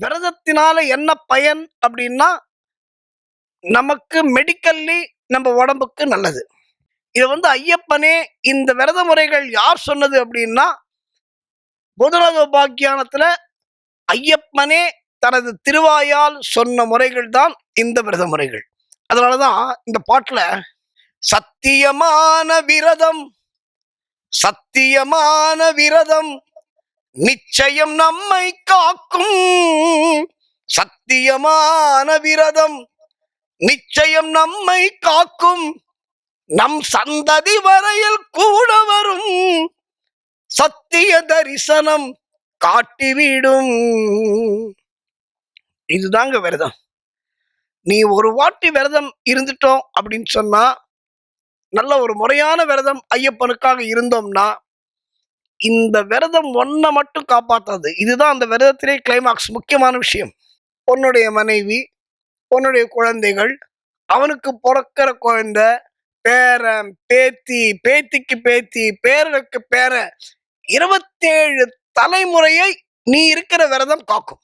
விரதத்தினால என்ன பயன் அப்படின்னா, நமக்கு மெடிக்கல்லி நம்ம உடம்புக்கு நல்லது. இது ஐயப்பனே இந்த விரத முறைகள் யார் சொன்னது அப்படின்னா, பூதலோகோபாக்கியானத்துல ஐயப்பனே தனது திருவாயால் சொன்ன முறைகள் தான் இந்த விரத முறைகள். அதனாலதான் இந்த பாட்டுல சத்தியமான விரதம், சத்தியமான விரதம் நிச்சயம் நம்மை காக்கும், சத்தியமான விரதம் நிச்சயம் நம்மை காக்கும், நம் சந்ததி வரையில் கூட வரும் சத்திய தரிசனம் காட்டிவிடும். இதுதாங்க விரதம். நீ ஒரு வாட்டி விரதம் இருந்துட்டோம் அப்படின்னு சொன்னா, நல்ல ஒரு முறையான விரதம் ஐயப்பனுக்காக இருந்தோம்னா, இந்த விரதம் ஒன்ன மட்டும் காப்பாத்தாது. இதுதான் அந்த விரதத்திலே கிளைமாக்ஸ், முக்கியமான விஷயம். உன்னுடைய மனைவி, உன்னுடைய குழந்தைகள், அவனுக்கு பிறக்கிற குழந்தை, பேரன், பேத்தி, பேத்திக்கு பேத்தி, பேரனுக்கு பேரன், 27 தலைமுறையை நீ இருக்கிற விரதம் காக்கும்.